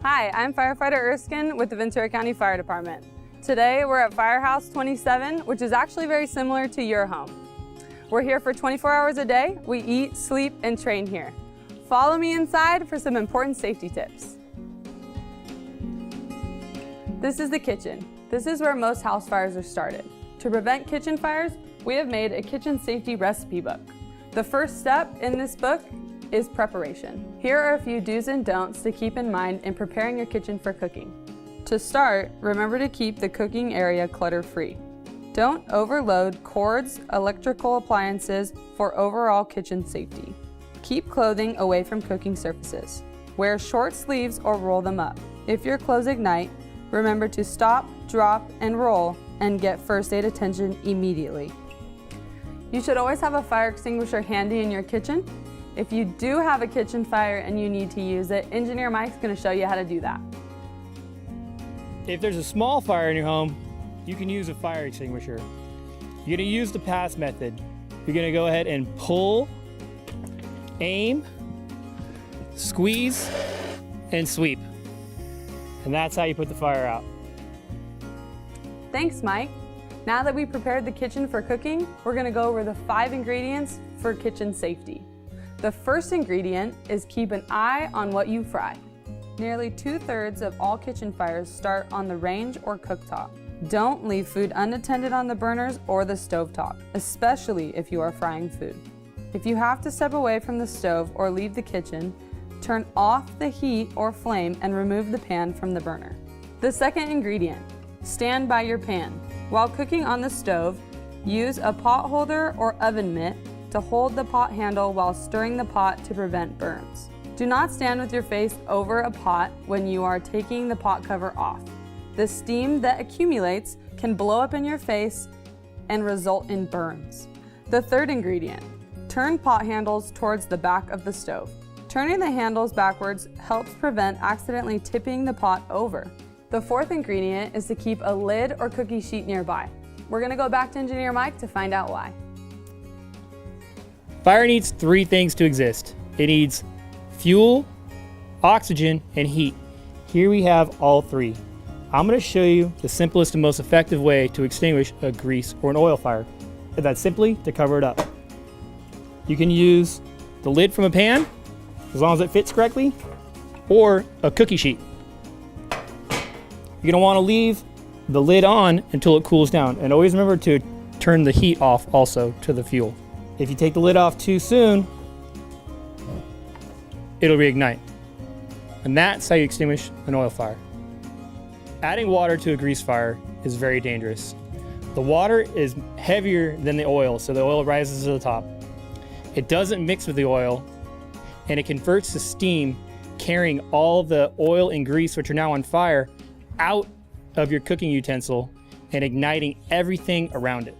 Hi, I'm Firefighter Erskine with the Ventura County Fire Department. Today we're at Firehouse 27, which is actually very similar to your home. We're here for 24 hours a day. We eat, sleep, and train here. Follow me inside for some important safety tips. This is the kitchen. This is where most house fires are started. To prevent kitchen fires, we have made a kitchen safety recipe book. The first step in this book is preparation. Here are a few do's and don'ts to keep in mind in preparing your kitchen for cooking. To start, remember to keep the cooking area clutter-free. Don't overload cords, electrical appliances for overall kitchen safety. Keep clothing away from cooking surfaces. Wear short sleeves or roll them up. If your clothes ignite, remember to stop, drop, and roll and get first aid attention immediately. You should always have a fire extinguisher handy in your kitchen. If you do have a kitchen fire and you need to use it, Engineer Mike's going to show you how to do that. If there's a small fire in your home, you can use a fire extinguisher. You're going to use the pass method. You're going to go ahead and pull, aim, squeeze, and sweep. And that's how you put the fire out. Thanks, Mike. Now that we prepared the kitchen for cooking, we're going to go over the 5 ingredients for kitchen safety. The first ingredient is keep an eye on what you fry. Nearly 2/3 of all kitchen fires start on the range or cooktop. Don't leave food unattended on the burners or the stovetop, especially if you are frying food. If you have to step away from the stove or leave the kitchen, turn off the heat or flame and remove the pan from the burner. The second ingredient, stand by your pan. While cooking on the stove, use a pot holder or oven mitt to hold the pot handle while stirring the pot to prevent burns. Do not stand with your face over a pot when you are taking the pot cover off. The steam that accumulates can blow up in your face and result in burns. The third ingredient, turn pot handles towards the back of the stove. Turning the handles backwards helps prevent accidentally tipping the pot over. The fourth ingredient is to keep a lid or cookie sheet nearby. We're going to go back to Engineer Mike to find out why. Fire needs 3 things to exist. It needs fuel, oxygen, and heat. Here we have all 3. I'm going to show you the simplest and most effective way to extinguish a grease or an oil fire. And that's simply to cover it up. You can use the lid from a pan, as long as it fits correctly, or a cookie sheet. You're going to want to leave the lid on until it cools down, and always remember to turn the heat off also to the fuel. If you take the lid off too soon, it'll reignite. And that's how you extinguish an oil fire. Adding water to a grease fire is very dangerous. The water is heavier than the oil, so the oil rises to the top. It doesn't mix with the oil, and it converts the steam, carrying all the oil and grease, which are now on fire, out of your cooking utensil and igniting everything around it.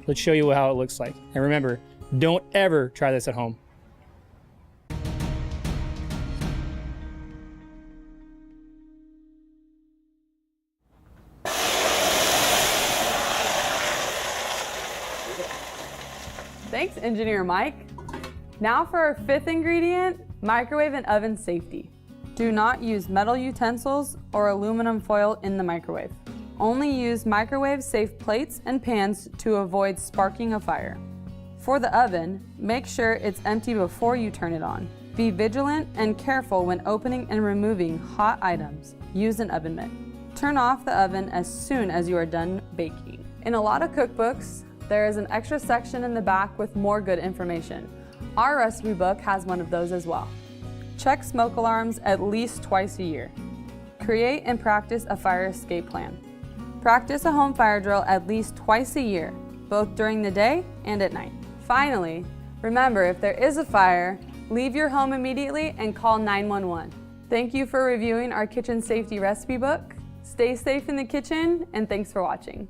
Let's show you how it looks like. And remember, don't ever try this at home. Thanks, Engineer Mike. Now for our 5th ingredient, microwave and oven safety. Do not use metal utensils or aluminum foil in the microwave. Only use microwave-safe plates and pans to avoid sparking a fire. For the oven, make sure it's empty before you turn it on. Be vigilant and careful when opening and removing hot items. Use an oven mitt. Turn off the oven as soon as you are done baking. In a lot of cookbooks, there is an extra section in the back with more good information. Our recipe book has one of those as well. Check smoke alarms at least twice a year. Create and practice a fire escape plan. Practice a home fire drill at least twice a year, both during the day and at night. Finally, remember, if there is a fire, leave your home immediately and call 911. Thank you for reviewing our kitchen safety recipe book. Stay safe in the kitchen, and thanks for watching.